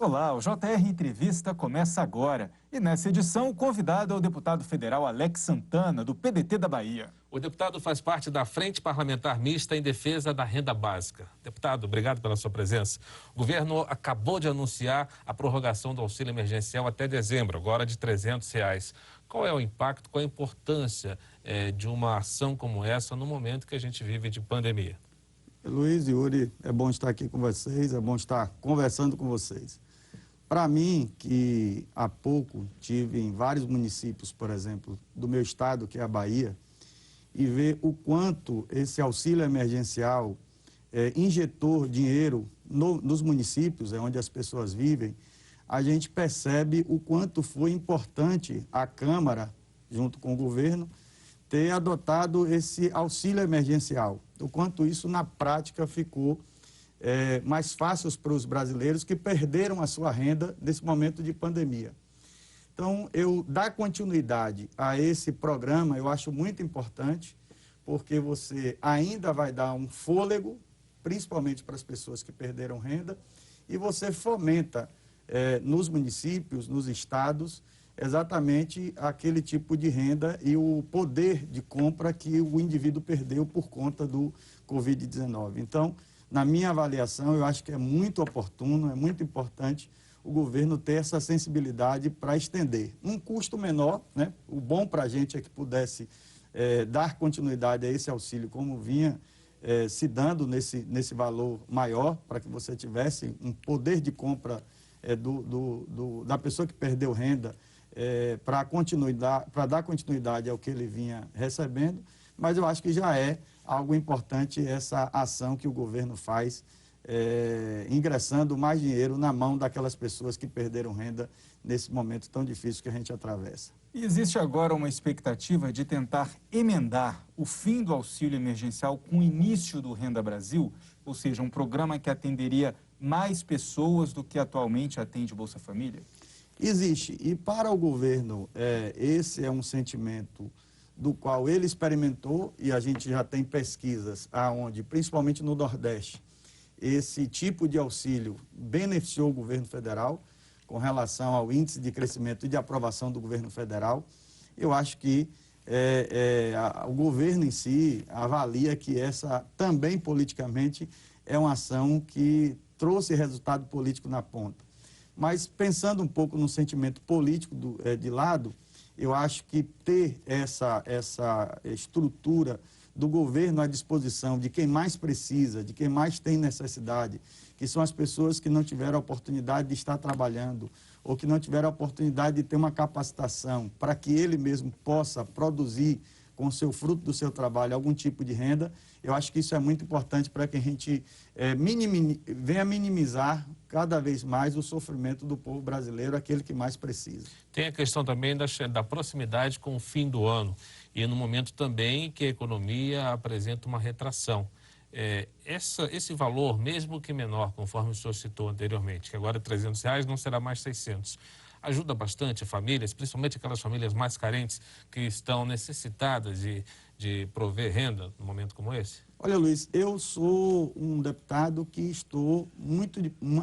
Olá, o JR Entrevista começa agora. E nessa edição, o convidado é o deputado federal Alex Santana, do PDT da Bahia. O deputado faz parte da Frente Parlamentar Mista em defesa da renda básica. Deputado, obrigado pela sua presença. O governo acabou de anunciar a prorrogação do auxílio emergencial até dezembro, agora de R$ 300. Qual é o impacto, qual a importância de uma ação como essa no momento que a gente vive de pandemia? Luiz e Yuri, é bom estar aqui com vocês, é bom estar conversando com vocês. Para mim, que há pouco tive em vários municípios, por exemplo, do meu estado, que é a Bahia, e ver o quanto esse auxílio emergencial injetou dinheiro nos municípios, onde as pessoas vivem, a gente percebe o quanto foi importante a Câmara, junto com o governo, ter adotado esse auxílio emergencial. O quanto isso, na prática, ficou mais fácil para os brasileiros que perderam a sua renda nesse momento de pandemia. Então, eu dar continuidade a esse programa, eu acho muito importante, porque você ainda vai dar um fôlego, principalmente para as pessoas que perderam renda, e você fomenta nos municípios, nos estados, exatamente aquele tipo de renda e o poder de compra que o indivíduo perdeu por conta do Covid-19. Então, na minha avaliação, eu acho que é muito oportuno, é muito importante o governo ter essa sensibilidade para estender. Um custo menor, né? O bom para a gente é que pudesse dar continuidade a esse auxílio, como vinha se dando nesse valor maior, para que você tivesse um poder de compra da pessoa que perdeu renda, para dar continuidade ao que ele vinha recebendo, mas eu acho que já é algo importante essa ação que o governo faz, ingressando mais dinheiro na mão daquelas pessoas que perderam renda nesse momento tão difícil que a gente atravessa. E existe agora uma expectativa de tentar emendar o fim do auxílio emergencial com o início do Renda Brasil, ou seja, um programa que atenderia mais pessoas do que atualmente atende o Bolsa Família? Existe, e para o governo, esse é um sentimento do qual ele experimentou, e a gente já tem pesquisas aonde, principalmente no Nordeste, esse tipo de auxílio beneficiou o governo federal com relação ao índice de crescimento e de aprovação do governo federal. Eu acho que o governo em si avalia que essa também politicamente é uma ação que trouxe resultado político na ponta. Mas pensando um pouco no sentimento político de lado, eu acho que ter essa estrutura do governo à disposição de quem mais precisa, de quem mais tem necessidade, que são as pessoas que não tiveram a oportunidade de estar trabalhando ou que não tiveram a oportunidade de ter uma capacitação para que ele mesmo possa produzir com o seu fruto do seu trabalho algum tipo de renda, eu acho que isso é muito importante para que a gente venha minimizar cada vez mais o sofrimento do povo brasileiro, aquele que mais precisa. Tem a questão também da proximidade com o fim do ano e no momento também que a economia apresenta uma retração. Esse valor, mesmo que menor, conforme o senhor citou anteriormente, que agora é R$ 300, não será mais 600. Ajuda bastante famílias, principalmente aquelas famílias mais carentes que estão necessitadas de prover renda num momento como esse? Olha, Luiz, eu sou um deputado que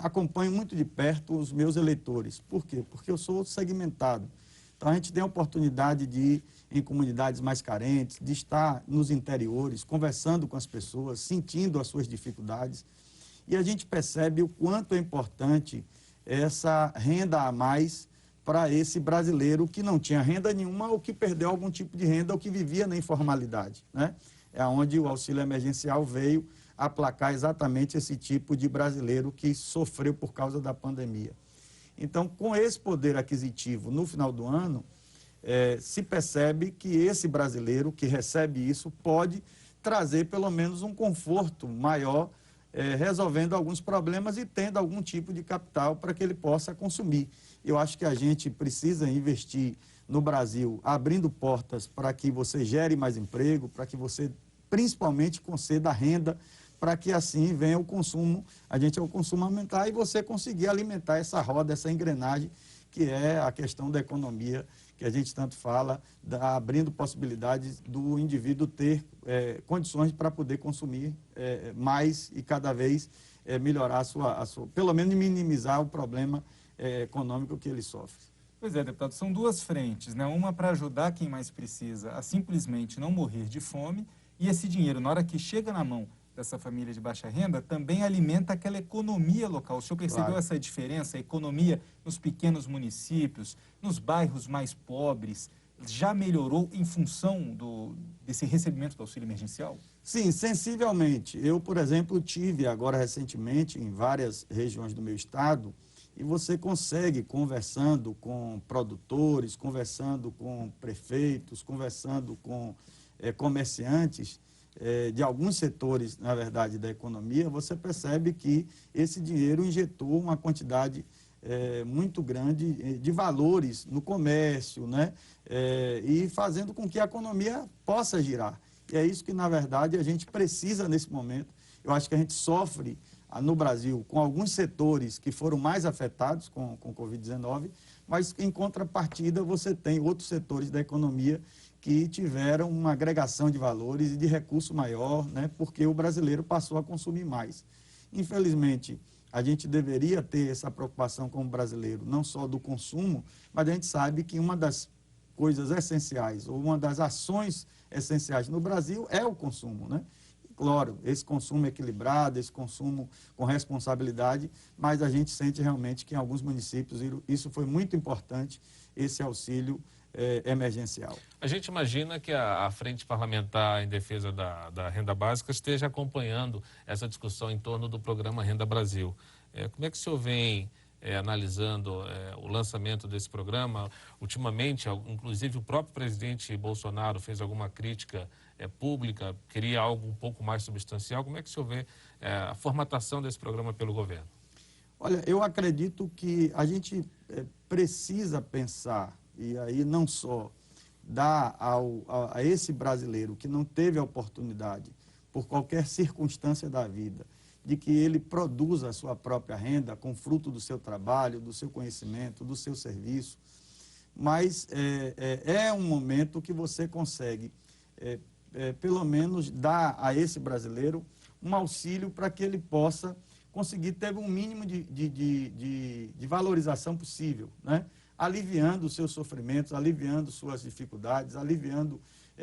acompanho muito de perto os meus eleitores. Por quê? Porque eu sou segmentado. Então, a gente tem a oportunidade de ir em comunidades mais carentes, de estar nos interiores, conversando com as pessoas, sentindo as suas dificuldades. E a gente percebe o quanto é importante essa renda a mais para esse brasileiro que não tinha renda nenhuma ou que perdeu algum tipo de renda ou que vivia na informalidade, né? É onde o auxílio emergencial veio aplacar exatamente esse tipo de brasileiro que sofreu por causa da pandemia. Então, com esse poder aquisitivo no final do ano, se percebe que esse brasileiro que recebe isso pode trazer pelo menos um conforto maior, resolvendo alguns problemas e tendo algum tipo de capital para que ele possa consumir. Eu acho que a gente precisa investir no Brasil, abrindo portas para que você gere mais emprego, para que você principalmente conceda renda, para que assim venha o consumo, o consumo aumentar e você conseguir alimentar essa roda, essa engrenagem, que é a questão da economia, que a gente tanto fala, abrindo possibilidades do indivíduo ter condições para poder consumir mais e cada vez melhorar a sua, pelo menos minimizar o problema econômico que ele sofre. Pois é, deputado, são duas frentes, né? Uma para ajudar quem mais precisa a simplesmente não morrer de fome, e esse dinheiro, na hora que chega na mão dessa família de baixa renda, também alimenta aquela economia local. O senhor percebeu Claro. essa diferença? A economia nos pequenos municípios, nos bairros mais pobres, já melhorou em função desse recebimento do auxílio emergencial? Sim, sensivelmente. Eu, por exemplo, tive agora recentemente em várias regiões do meu estado, e você consegue, conversando com produtores, conversando com prefeitos, conversando com comerciantes de alguns setores, na verdade, da economia, você percebe que esse dinheiro injetou uma quantidade muito grande de valores no comércio, né? E fazendo com que a economia possa girar. E é isso que, na verdade, a gente precisa nesse momento. Eu acho que a gente sofre no Brasil com alguns setores que foram mais afetados com o Covid-19, mas em contrapartida você tem outros setores da economia que tiveram uma agregação de valores e de recurso maior, né, porque o brasileiro passou a consumir mais. Infelizmente, a gente deveria ter essa preocupação como brasileiro, não só do consumo, mas a gente sabe que uma das coisas essenciais, ou uma das ações essenciais no Brasil é o consumo, né? Claro, esse consumo equilibrado, esse consumo com responsabilidade, mas a gente sente realmente que em alguns municípios isso foi muito importante, esse auxílio emergencial. A gente imagina que a Frente Parlamentar em Defesa da Renda Básica esteja acompanhando essa discussão em torno do programa Renda Brasil. Como é que o senhor vem analisando o lançamento desse programa? Ultimamente, inclusive, o próprio presidente Bolsonaro fez alguma crítica pública, queria algo um pouco mais substancial. Como é que o senhor vê a formatação desse programa pelo governo? Olha, eu acredito que a gente precisa pensar, e aí não só dar a esse brasileiro que não teve a oportunidade, por qualquer circunstância da vida, de que ele produza a sua própria renda com fruto do seu trabalho, do seu conhecimento, do seu serviço, mas é um momento que você consegue, pelo menos, dar a esse brasileiro um auxílio para que ele possa conseguir ter um mínimo de valorização possível, né? Aliviando os seus sofrimentos, aliviando suas dificuldades, aliviando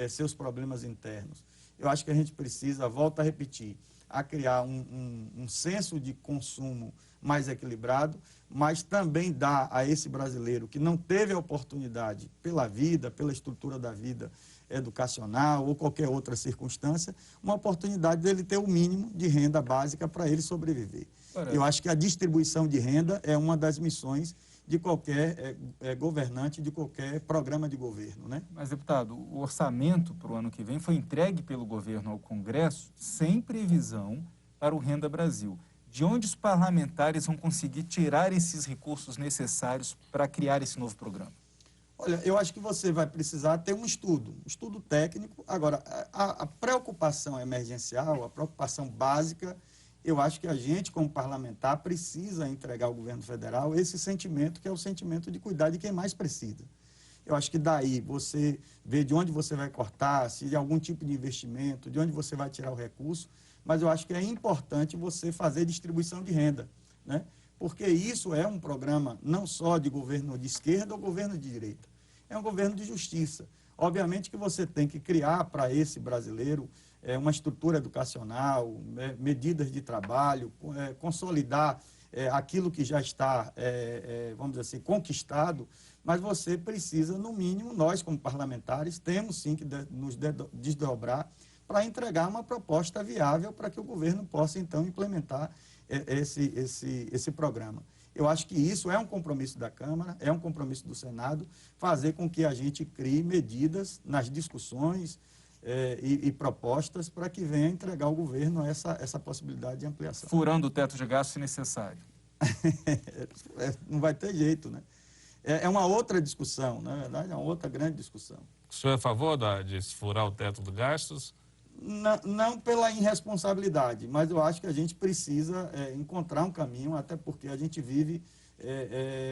seus problemas internos. Eu acho que a gente precisa, volto a repetir, a criar um senso de consumo mais equilibrado, mas também dar a esse brasileiro que não teve a oportunidade pela vida, pela estrutura da vida educacional ou qualquer outra circunstância, uma oportunidade dele ter o mínimo de renda básica para ele sobreviver. Parece. Eu acho que a distribuição de renda é uma das missões de qualquer governante, de qualquer programa de governo, né? Mas, deputado, o orçamento para o ano que vem foi entregue pelo governo ao Congresso sem previsão para o Renda Brasil. De onde os parlamentares vão conseguir tirar esses recursos necessários para criar esse novo programa? Olha, eu acho que você vai precisar ter um estudo técnico. Agora, a preocupação emergencial, a preocupação básica, eu acho que a gente, como parlamentar, precisa entregar ao governo federal esse sentimento, que é o sentimento de cuidar de quem mais precisa. Eu acho que daí você vê de onde você vai cortar, se de algum tipo de investimento, de onde você vai tirar o recurso, mas eu acho que é importante você fazer distribuição de renda, né? Porque isso é um programa não só de governo de esquerda ou governo de direita, é um governo de justiça. Obviamente que você tem que criar para esse brasileiro uma estrutura educacional, medidas de trabalho, consolidar aquilo que já está, vamos dizer assim, conquistado, mas você precisa, no mínimo, nós como parlamentares, temos sim que nos desdobrar para entregar uma proposta viável para que o governo possa, então, implementar esse programa. Eu acho que isso é um compromisso da Câmara, é um compromisso do Senado, fazer com que a gente crie medidas nas discussões e propostas para que venha entregar ao governo essa possibilidade de ampliação. Furando o teto de gasto se necessário. Não vai ter jeito, né? É uma outra discussão, na verdade, é uma outra grande discussão. O senhor é a favor de furar o teto de gastos? Não pela irresponsabilidade, mas eu acho que a gente precisa encontrar um caminho, até porque a gente vive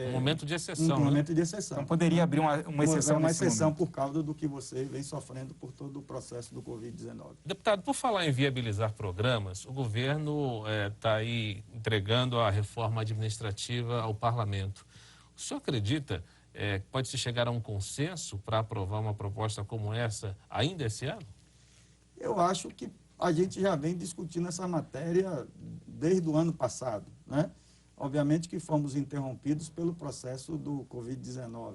Um momento de exceção, um momento de exceção. Então poderia abrir uma exceção uma nesse exceção momento. por causa do que você vem sofrendo por todo o processo do Covid-19. Deputado, por falar em viabilizar programas, o governo está aí entregando a reforma administrativa ao parlamento. O senhor acredita que pode-se chegar a um consenso para aprovar uma proposta como essa ainda esse ano? Eu acho que a gente já vem discutindo essa matéria desde o ano passado, né? Obviamente que fomos interrompidos pelo processo do Covid-19.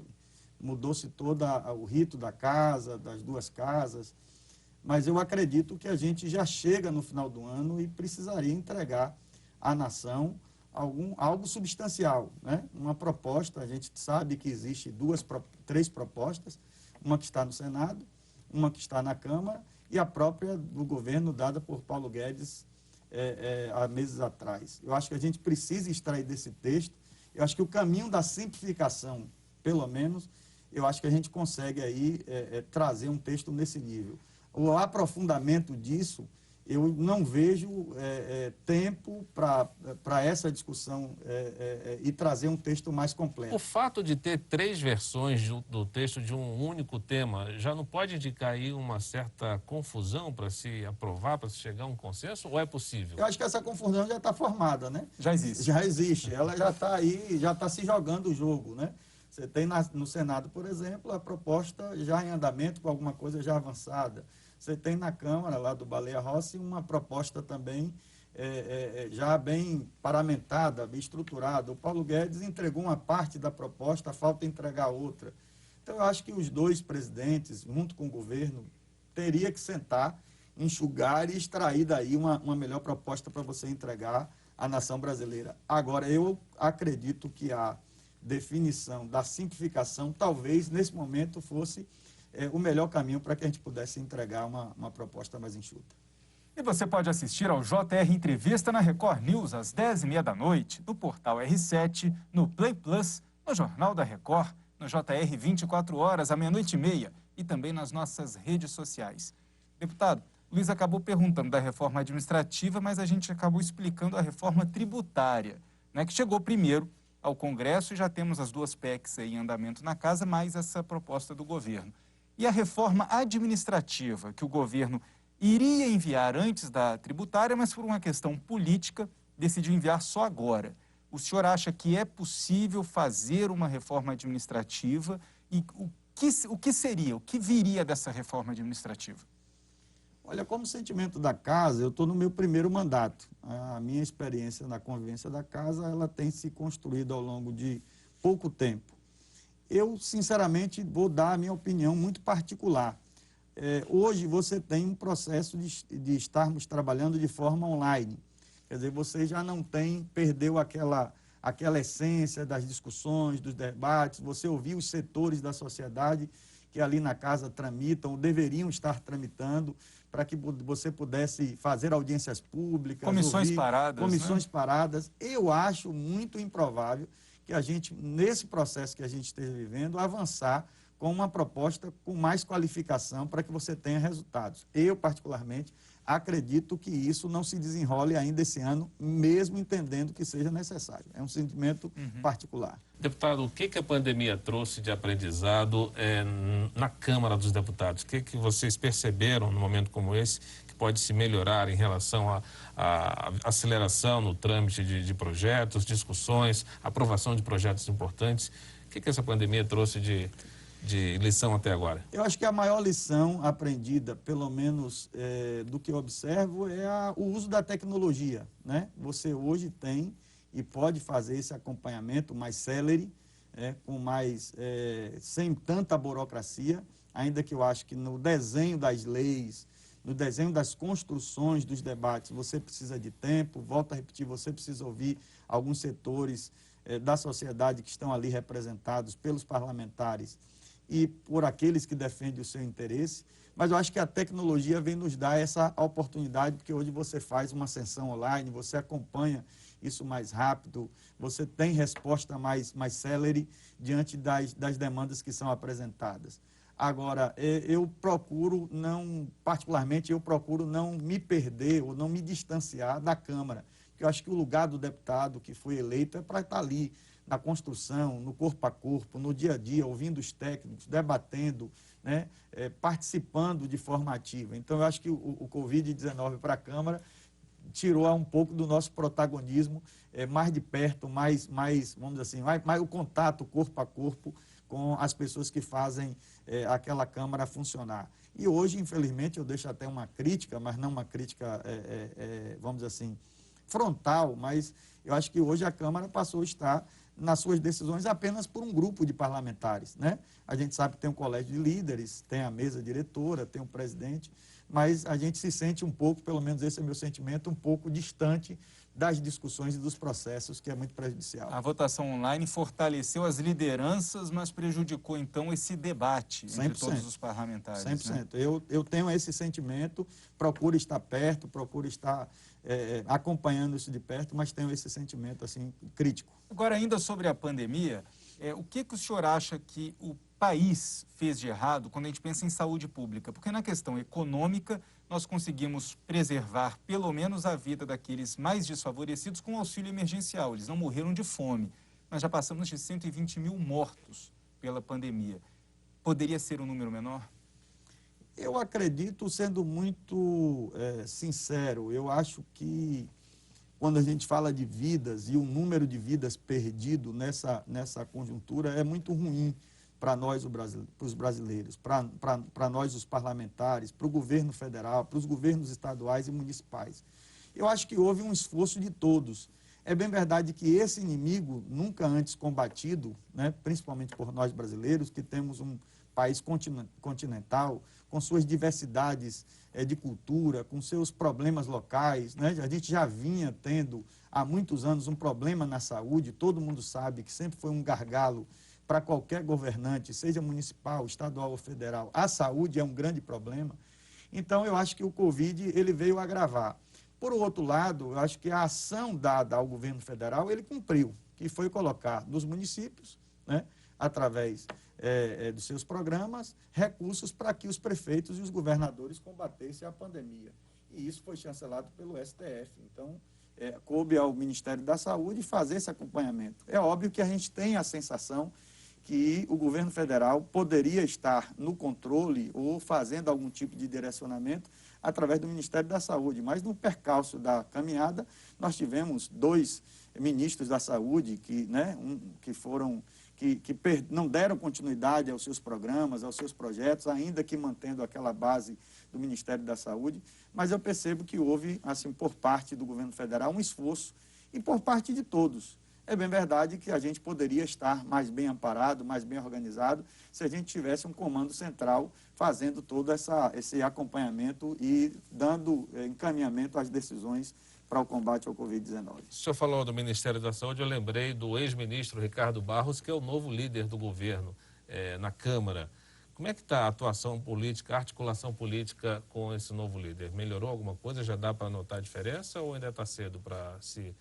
Mudou-se todo o rito da casa, das duas casas, mas eu acredito que a gente já chega no final do ano e precisaria entregar à nação algo substancial, né? Uma proposta, a gente sabe que existe três propostas, uma que está no Senado, uma que está na Câmara e a própria do governo dada por Paulo Guedes há meses atrás. Eu acho que a gente precisa extrair desse texto, eu acho que o caminho da simplificação, pelo menos, eu acho que a gente consegue aí trazer um texto nesse nível. O aprofundamento disso, eu não vejo tempo para essa discussão e trazer um texto mais completo. O fato de ter três versões do texto de um único tema já não pode indicar aí uma certa confusão para se aprovar, para se chegar a um consenso, ou é possível? Eu acho que essa confusão já está formada, né? Já existe. Já existe. Ela já está aí, já está se jogando o jogo, né? Você tem no Senado, por exemplo, a proposta já em andamento com alguma coisa já avançada. Você tem na Câmara, lá do Baleia Rossi, uma proposta também já bem paramentada, bem estruturada. O Paulo Guedes entregou uma parte da proposta, falta entregar outra. Então, eu acho que os dois presidentes, junto com o governo, teria que sentar, enxugar e extrair daí uma melhor proposta para você entregar à nação brasileira. Agora, eu acredito que a definição da simplificação, talvez, nesse momento, fosse o melhor caminho para que a gente pudesse entregar uma proposta mais enxuta. E você pode assistir ao JR Entrevista na Record News às 10h30 da noite, no portal R7, no Play Plus, no Jornal da Record, no JR 24 horas, à 00h30 e também nas nossas redes sociais. Deputado, Luiz acabou perguntando da reforma administrativa, mas a gente acabou explicando a reforma tributária, né, que chegou primeiro ao Congresso e já temos as duas PECs aí em andamento na casa, mais essa proposta do governo. E a reforma administrativa, que o governo iria enviar antes da tributária, mas por uma questão política, decidiu enviar só agora. O senhor acha que é possível fazer uma reforma administrativa? E o que viria dessa reforma administrativa? Olha, como sentimento da casa, eu estou no meu primeiro mandato. A minha experiência na convivência da casa, ela tem se construído ao longo de pouco tempo. Eu, sinceramente, vou dar a minha opinião muito particular. Hoje você tem um processo de estarmos trabalhando de forma online. Quer dizer, você já não perdeu aquela essência das discussões, dos debates, você ouviu os setores da sociedade que ali na casa tramitam, ou deveriam estar tramitando, para que você pudesse fazer audiências públicas. Comissões paradas. Comissões paradas. Eu acho muito improvável que a gente, nesse processo que a gente esteja vivendo, avançar com uma proposta com mais qualificação para que você tenha resultados. Eu, particularmente, acredito que isso não se desenrole ainda esse ano, mesmo entendendo que seja necessário. É um sentimento particular. Deputado, o que a pandemia trouxe de aprendizado na Câmara dos Deputados? O que vocês perceberam num momento como esse que pode se melhorar em relação à aceleração no trâmite de projetos, discussões, aprovação de projetos importantes? O que essa pandemia trouxe de lição até agora? Eu acho que a maior lição aprendida, pelo menos do que eu observo, é o uso da tecnologia, né? Você hoje tem e pode fazer esse acompanhamento mais célere, sem tanta burocracia, ainda que eu acho que no desenho das leis, no desenho das construções dos debates, você precisa de tempo. Volto a repetir, você precisa ouvir alguns setores da sociedade que estão ali representados pelos parlamentares e por aqueles que defendem o seu interesse, mas eu acho que a tecnologia vem nos dar essa oportunidade, porque hoje você faz uma sessão online, você acompanha isso mais rápido, você tem resposta mais célere diante das demandas que são apresentadas. Agora, particularmente, eu procuro não me perder ou não me distanciar da Câmara, porque porque eu acho que o lugar do deputado que foi eleito é para estar ali, na construção, no corpo a corpo, no dia a dia, ouvindo os técnicos, debatendo, né, participando de forma ativa. Então, eu acho que o Covid-19 para a Câmara tirou um pouco do nosso protagonismo, mais de perto, mais vamos dizer assim, mais o contato corpo a corpo com as pessoas que fazem aquela Câmara funcionar. E hoje, infelizmente, eu deixo até uma crítica, mas não uma crítica, vamos dizer assim, frontal, mas eu acho que hoje a Câmara passou a estar nas suas decisões apenas por um grupo de parlamentares, né? A gente sabe que tem um colégio de líderes, tem a mesa diretora, tem o presidente, mas a gente se sente um pouco, pelo menos esse é o meu sentimento, um pouco distante das discussões e dos processos, que é muito prejudicial. A votação online fortaleceu as lideranças, mas prejudicou, então, esse debate entre 100%. todos os parlamentares. 100%. Né? Eu tenho esse sentimento, procuro estar perto, procuro estar acompanhando isso de perto, mas tenho esse sentimento, assim, crítico. Agora, ainda sobre a pandemia, o que o senhor acha que o país fez de errado quando a gente pensa em saúde pública? Porque na questão econômica, nós conseguimos preservar pelo menos a vida daqueles mais desfavorecidos com auxílio emergencial. Eles não morreram de fome, mas já passamos de 120 mil mortos pela pandemia. Poderia ser um número menor? Eu acredito, sendo muito sincero, eu acho que quando a gente fala de vidas e o número de vidas perdido nessa conjuntura é muito ruim para nós, os brasileiros, para nós, os parlamentares, para o governo federal, para os governos estaduais e municipais. Eu acho que houve um esforço de todos. É bem verdade que esse inimigo, nunca antes combatido, né, principalmente por nós brasileiros, que temos um país continental, com suas diversidades de cultura, com seus problemas locais, né? A gente já vinha tendo há muitos anos um problema na saúde, todo mundo sabe que sempre foi um gargalo para qualquer governante, seja municipal, estadual ou federal. A saúde é um grande problema. Então, eu acho que o Covid ele veio agravar. Por outro lado, eu acho que a ação dada ao governo federal, ele cumpriu, que foi colocar nos municípios, né, através dos seus programas, recursos para que os prefeitos e os governadores combatessem a pandemia. E isso foi chancelado pelo STF. Então, coube ao Ministério da Saúde fazer esse acompanhamento. É óbvio que a gente tem a sensação que o governo federal poderia estar no controle ou fazendo algum tipo de direcionamento através do Ministério da Saúde, mas no percalço da caminhada, nós tivemos 2 ministros da Saúde que não deram continuidade aos seus programas, aos seus projetos, ainda que mantendo aquela base do Ministério da Saúde, mas eu percebo que houve, assim, por parte do governo federal, um esforço, e por parte de todos. É bem verdade que a gente poderia estar mais bem amparado, mais bem organizado, se a gente tivesse um comando central fazendo todo esse acompanhamento e dando encaminhamento às decisões para o combate ao Covid-19. O senhor falou do Ministério da Saúde, eu lembrei do ex-ministro Ricardo Barros, que é o novo líder do governo na Câmara. Como é que está a atuação política, a articulação política com esse novo líder? Melhorou alguma coisa? Já dá para notar a diferença ou ainda está cedo para se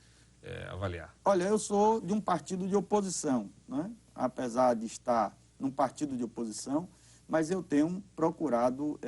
avaliar? Olha, eu sou de um partido de oposição, né? Apesar de estar num partido de oposição, mas eu tenho procurado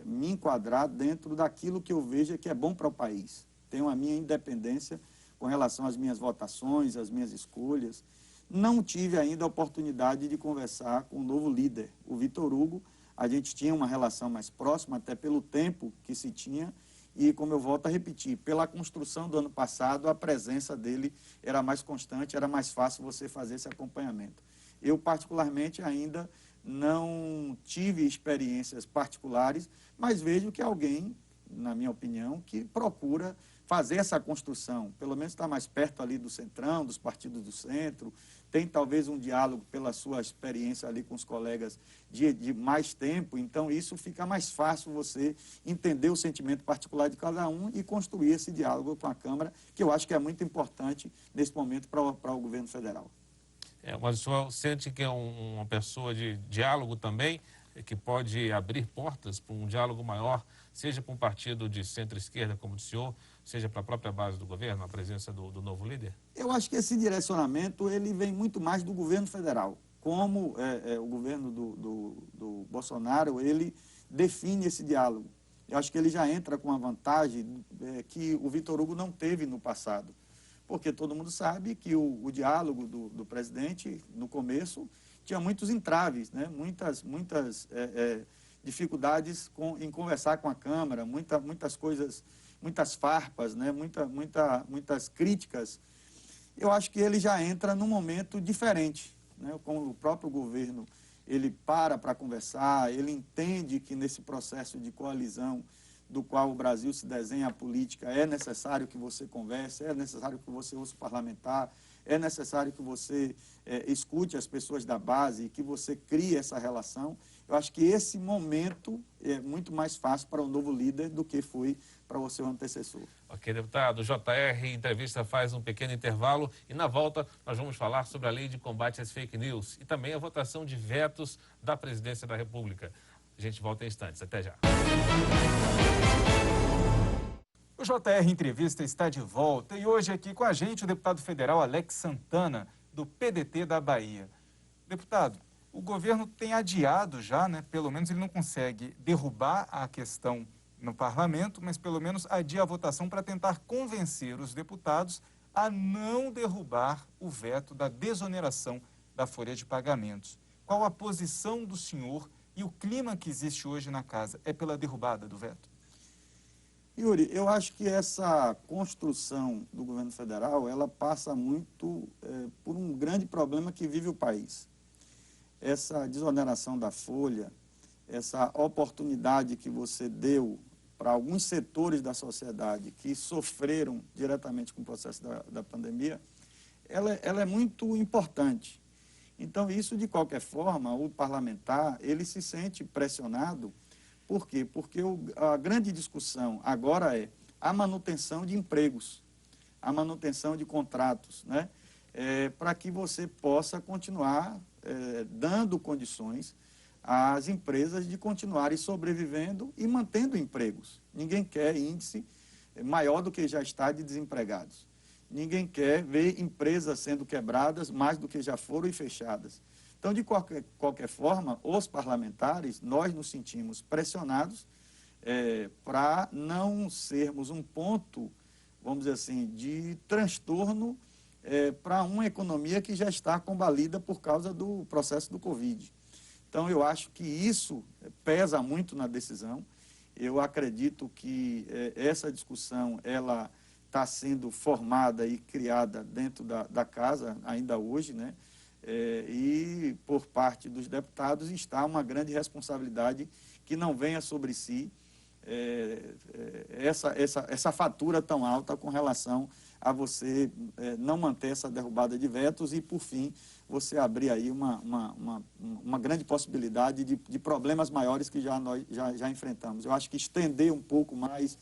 me enquadrar dentro daquilo que eu vejo que é bom para o país. Tenho a minha independência com relação às minhas votações, às minhas escolhas. Não tive ainda a oportunidade de conversar com o novo líder, o Vitor Hugo. A gente tinha uma relação mais próxima, até pelo tempo que se tinha, e, como eu volto a repetir, pela construção do ano passado, a presença dele era mais constante, era mais fácil você fazer esse acompanhamento. Eu, particularmente, ainda não tive experiências particulares, mas vejo que alguém, na minha opinião, que procura fazer essa construção, pelo menos está mais perto ali do centrão, dos partidos do centro, tem talvez um diálogo pela sua experiência ali com os colegas de mais tempo, então isso fica mais fácil você entender o sentimento particular de cada um e construir esse diálogo com a Câmara, que eu acho que é muito importante nesse momento para o governo federal. Mas o senhor sente que é uma pessoa de diálogo também, que pode abrir portas para um diálogo maior, seja para um partido de centro-esquerda, como o senhor, seja para a própria base do governo, a presença do novo líder? Eu acho que esse direcionamento ele vem muito mais do governo federal. Como o governo do Bolsonaro, ele define esse diálogo. Eu acho que ele já entra com uma vantagem que o Vitor Hugo não teve no passado. porque todo mundo sabe que o diálogo do presidente, no começo, tinha muitos entraves, né? muitas dificuldades em conversar com a Câmara, muitas coisas, muitas farpas, né? muitas críticas. Eu acho que ele já entra num momento diferente, né? Com o próprio governo, ele para conversar, ele entende que nesse processo de coalizão do qual o Brasil se desenha a política, é necessário que você converse, é necessário que você ouça o parlamentar, é necessário que você escute as pessoas da base, que você crie essa relação. Eu acho que esse momento é muito mais fácil para o novo líder do que foi para o seu antecessor. Ok, deputado. O JR Entrevista faz um pequeno intervalo e na volta nós vamos falar sobre a lei de combate às fake news e também a votação de vetos da presidência da República. A gente volta em instantes. Até já. O JR Entrevista está de volta e hoje aqui com a gente o deputado federal Alex Santana, do PDT da Bahia. Deputado, o governo tem adiado já, né? Pelo menos ele não consegue derrubar a questão no parlamento, mas pelo menos adia a votação para tentar convencer os deputados a não derrubar o veto da desoneração da folha de pagamentos. Qual a posição do senhor e o clima que existe hoje na casa? É pela derrubada do veto? Yuri, eu acho que essa construção do governo federal, ela passa muito por um grande problema que vive o país. Essa desoneração da folha, essa oportunidade que você deu para alguns setores da sociedade que sofreram diretamente com o processo da pandemia, ela é muito importante. Então, isso, de qualquer forma, o parlamentar, ele se sente pressionado. Por quê? Porque a grande discussão agora é a manutenção de empregos, a manutenção de contratos, né? Para que você possa continuar dando condições às empresas de continuarem sobrevivendo e mantendo empregos. Ninguém quer índice maior do que já está de desempregados. Ninguém quer ver empresas sendo quebradas mais do que já foram e fechadas. Então, de qualquer forma, os parlamentares, nós nos sentimos pressionados para não sermos um ponto, vamos dizer assim, de transtorno para uma economia que já está combalida por causa do processo do Covid. Então, eu acho que isso pesa muito na decisão. Eu acredito que essa discussão, ela está sendo formada e criada dentro da casa, ainda hoje, né? E por parte dos deputados está uma grande responsabilidade que não venha sobre si essa fatura tão alta com relação a você não manter essa derrubada de vetos e, por fim, você abrir aí uma grande possibilidade de problemas maiores que nós já enfrentamos. Eu acho que estender um pouco mais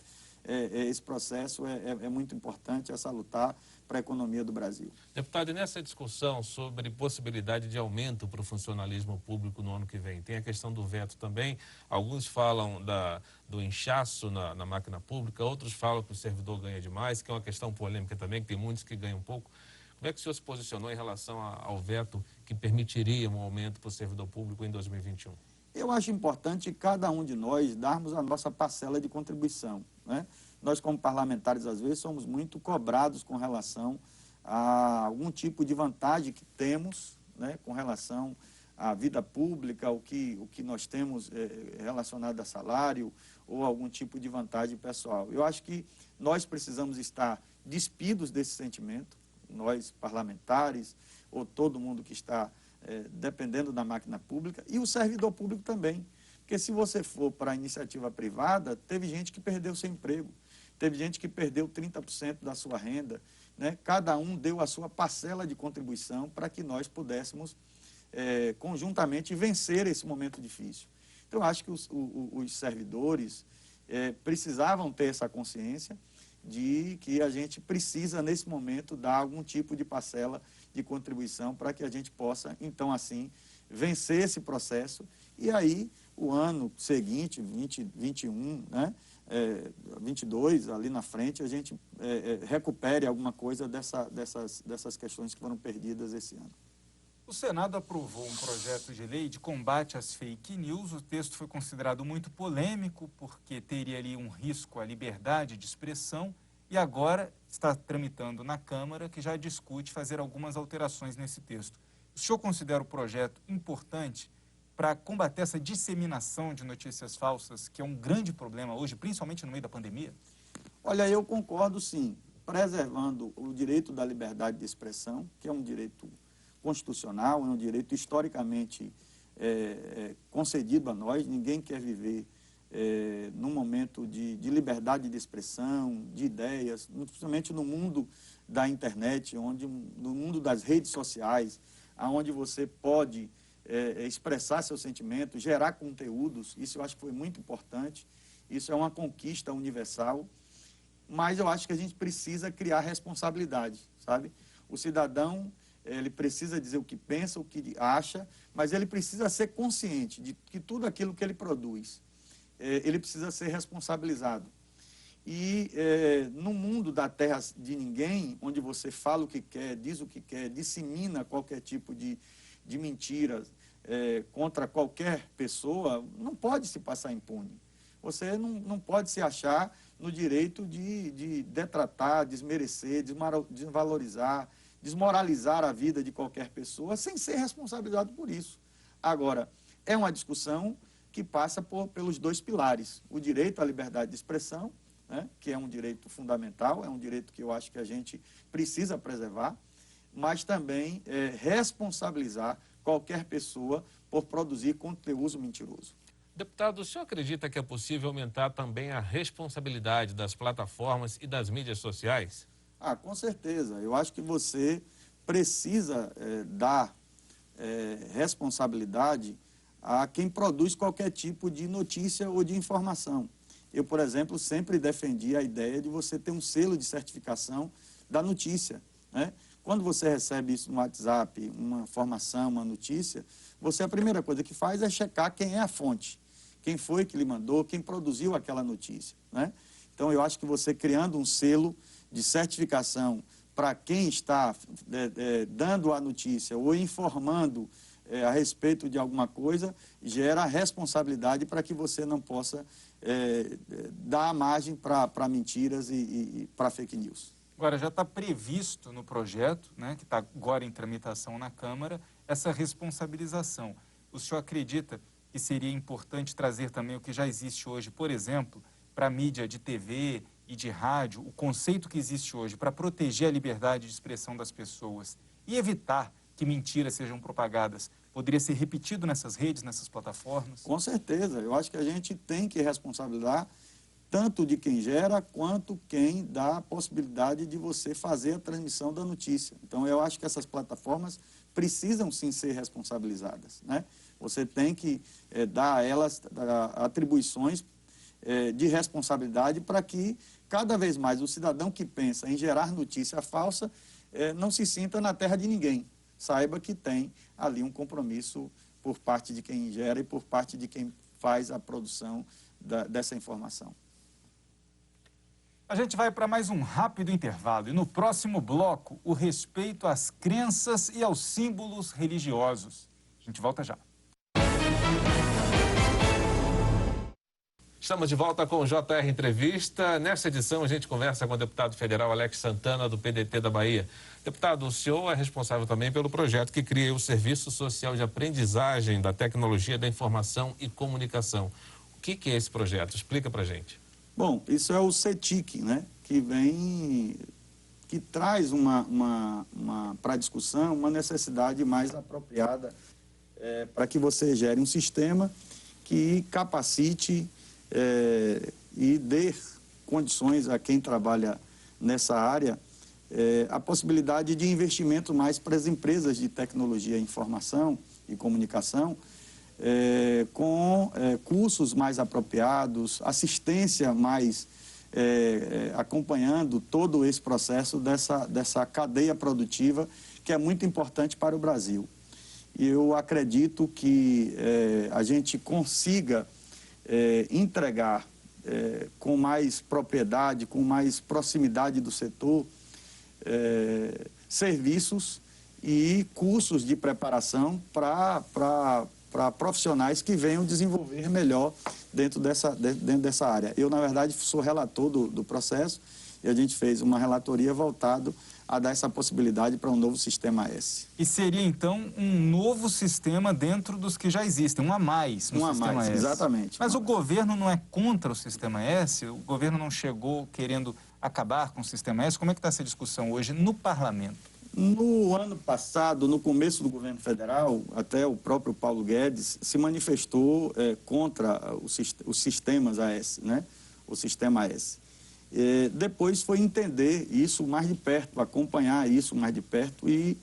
esse processo é muito importante, é salutar para a economia do Brasil. Deputado, e nessa discussão sobre possibilidade de aumento para o funcionalismo público no ano que vem, tem a questão do veto também. Alguns falam do inchaço na máquina pública, outros falam que o servidor ganha demais, que é uma questão polêmica também, que tem muitos que ganham pouco. Como é que o senhor se posicionou em relação ao veto que permitiria um aumento para o servidor público em 2021? Eu acho importante cada um de nós darmos a nossa parcela de contribuição, né? Nós, como parlamentares, às vezes, somos muito cobrados com relação a algum tipo de vantagem que temos, né, com relação à vida pública, o que nós temos relacionado a salário ou algum tipo de vantagem pessoal. Eu acho que nós precisamos estar despidos desse sentimento, nós parlamentares, ou todo mundo que está dependendo da máquina pública, e o servidor público também. Porque se você for para a iniciativa privada, teve gente que perdeu seu emprego, teve gente que perdeu 30% da sua renda, né? Cada um deu a sua parcela de contribuição para que nós pudéssemos conjuntamente vencer esse momento difícil. Então, eu acho que os servidores precisavam ter essa consciência de que a gente precisa, nesse momento, dar algum tipo de parcela de contribuição para que a gente possa, então, assim, vencer esse processo. E aí, o ano seguinte, 2021, né, 22, ali na frente, a gente recupere alguma coisa dessas questões que foram perdidas esse ano. O Senado aprovou um projeto de lei de combate às fake news. O texto foi considerado muito polêmico porque teria ali um risco à liberdade de expressão e agora está tramitando na Câmara, que já discute fazer algumas alterações nesse texto. O senhor considera o projeto importante para combater essa disseminação de notícias falsas, que é um grande problema hoje, principalmente no meio da pandemia? Olha, eu concordo sim, preservando o direito da liberdade de expressão, que é um direito constitucional, é um direito historicamente concedido a nós. Ninguém quer viver num momento de liberdade de expressão, de ideias, principalmente no mundo da internet, no mundo das redes sociais, onde você pode expressar seus sentimentos, gerar conteúdos. Isso eu acho que foi muito importante. Isso é uma conquista universal. Mas eu acho que a gente precisa criar responsabilidade, sabe? O cidadão, ele precisa dizer o que pensa, o que acha, mas ele precisa ser consciente de que tudo aquilo que ele produz, ele precisa ser responsabilizado. E no mundo da terra de ninguém, onde você fala o que quer, diz o que quer, dissemina qualquer tipo de mentira contra qualquer pessoa, não pode se passar impune. Você não pode se achar no direito de detratar, desmerecer, desvalorizar, desmoralizar a vida de qualquer pessoa sem ser responsabilizado por isso. Agora, é uma discussão que passa pelos dois pilares: o direito à liberdade de expressão, né, que é um direito fundamental, é um direito que eu acho que a gente precisa preservar, mas também responsabilizar qualquer pessoa por produzir conteúdo mentiroso. Deputado, o senhor acredita que é possível aumentar também a responsabilidade das plataformas e das mídias sociais? Com certeza. Eu acho que você precisa dar responsabilidade a quem produz qualquer tipo de notícia ou de informação. Eu, por exemplo, sempre defendi a ideia de você ter um selo de certificação da notícia, né? Quando você recebe isso no WhatsApp, uma informação, uma notícia, a primeira coisa que faz é checar quem é a fonte, quem foi que lhe mandou, quem produziu aquela notícia, né? Então, eu acho que você criando um selo de certificação para quem está dando a notícia ou informando a respeito de alguma coisa, gera responsabilidade para que você não possa dar margem para mentiras e para fake news. Agora, já está previsto no projeto, né, que está agora em tramitação na Câmara, essa responsabilização. O senhor acredita que seria importante trazer também o que já existe hoje, por exemplo, para a mídia de TV e de rádio, o conceito que existe hoje para proteger a liberdade de expressão das pessoas e evitar que mentiras sejam propagadas, poderia ser repetido nessas redes, nessas plataformas? Com certeza. Eu acho que a gente tem que responsabilizar tanto de quem gera, quanto quem dá a possibilidade de você fazer a transmissão da notícia. Então, eu acho que essas plataformas precisam sim ser responsabilizadas, né? Você tem que dar a elas atribuições de responsabilidade para que, cada vez mais, o cidadão que pensa em gerar notícia falsa não se sinta na terra de ninguém. Saiba que tem ali um compromisso por parte de quem gera e por parte de quem faz a produção dessa informação. A gente vai para mais um rápido intervalo e no próximo bloco, o respeito às crenças e aos símbolos religiosos. A gente volta já. Estamos de volta com o JR Entrevista. Nessa edição, a gente conversa com o deputado federal Alex Santana, do PDT da Bahia. Deputado, o senhor é responsável também pelo projeto que cria o Serviço Social de Aprendizagem da Tecnologia da Informação e Comunicação. O que é esse projeto? Explica para a gente. Bom, isso é o CETIC, né? Que traz para a discussão uma necessidade mais apropriada para que você gere um sistema que capacite e dê condições a quem trabalha nessa área a possibilidade de investimento mais para as empresas de tecnologia, informação e comunicação, com cursos mais apropriados, assistência mais acompanhando todo esse processo dessa cadeia produtiva que é muito importante para o Brasil. E eu acredito que a gente consiga entregar com mais propriedade, com mais proximidade do setor, serviços e cursos de preparação para profissionais que venham desenvolver melhor dentro dessa área. Eu, na verdade, sou relator do processo e a gente fez uma relatoria voltada a dar essa possibilidade para um novo sistema S. E seria, então, um novo sistema dentro dos que já existem, um a mais no sistema S. Exatamente. Mas o governo não é contra o sistema S? O governo não chegou querendo acabar com o sistema S? Como é que está essa discussão hoje no parlamento? No ano passado, no começo do governo federal, até o próprio Paulo Guedes se manifestou contra os sistemas AS, né? O sistema S. Depois foi entender isso mais de perto, acompanhar isso mais de perto e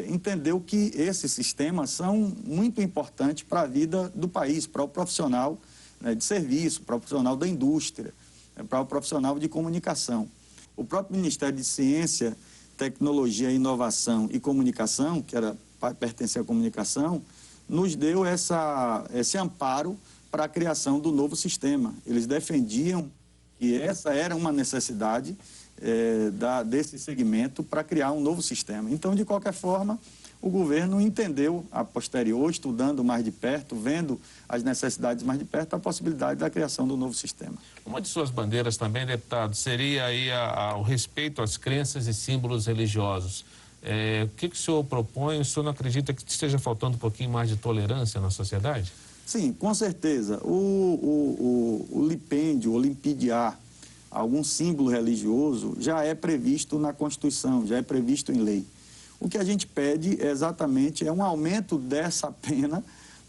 entendeu que esses sistemas são muito importantes para a vida do país, para o profissional, né, de serviço, para o profissional da indústria, para o profissional de comunicação. O próprio Ministério de Ciência, Tecnologia, Inovação e Comunicação, que pertencia à comunicação, nos deu esse amparo para a criação do novo sistema. Eles defendiam que essa era uma necessidade desse segmento para criar um novo sistema. Então, de qualquer forma, o governo entendeu, a posterior, estudando mais de perto, vendo as necessidades mais de perto, a possibilidade da criação do novo sistema. Uma de suas bandeiras também, deputado, seria aí o respeito às crenças e símbolos religiosos. O que o senhor propõe? O senhor não acredita que esteja faltando um pouquinho mais de tolerância na sociedade? Sim, com certeza. O lipêndio, ou limpidiar algum símbolo religioso já é previsto na Constituição, já é previsto em lei. O que a gente pede exatamente é um aumento dessa pena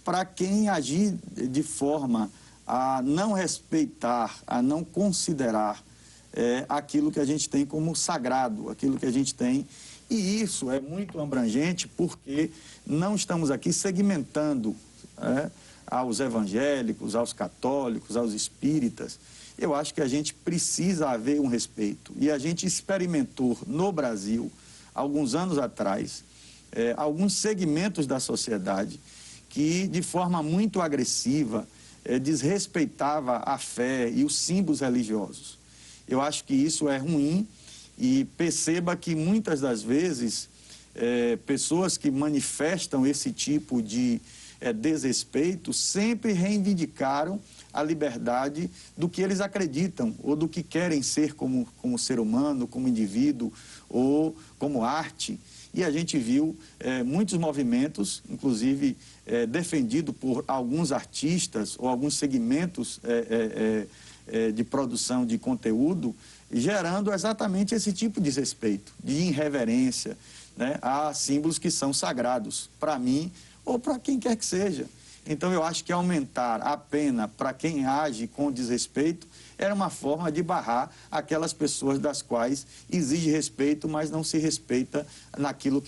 para quem agir de forma a não respeitar, a não considerar aquilo que a gente tem como sagrado, aquilo que a gente tem. E isso é muito abrangente porque não estamos aqui segmentando aos evangélicos, aos católicos, aos espíritas. Eu acho que a gente precisa haver um respeito. E a gente experimentou no Brasil, alguns anos atrás, alguns segmentos da sociedade que, de forma muito agressiva, desrespeitava a fé e os símbolos religiosos. Eu acho que isso é ruim e perceba que, muitas das vezes, pessoas que manifestam esse tipo de desrespeito sempre reivindicaram a liberdade do que eles acreditam ou do que querem ser como ser humano, como indivíduo ou como arte. E a gente viu muitos movimentos, inclusive defendido por alguns artistas ou alguns segmentos de produção de conteúdo, gerando exatamente esse tipo de desrespeito, de irreverência, né, a símbolos que são sagrados para mim ou para quem quer que seja. Então, eu acho que aumentar a pena para quem age com desrespeito era uma forma de barrar aquelas pessoas das quais exige respeito, mas não se respeita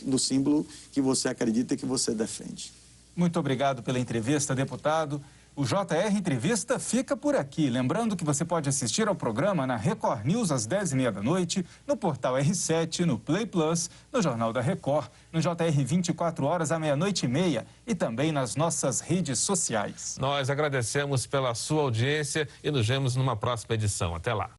no símbolo que você acredita e que você defende. Muito obrigado pela entrevista, deputado. O JR Entrevista fica por aqui. Lembrando que você pode assistir ao programa na Record News às 10h30 da noite, no portal R7, no Play Plus, no Jornal da Record, no JR 24 horas à 00h30 e também nas nossas redes sociais. Nós agradecemos pela sua audiência e nos vemos numa próxima edição. Até lá.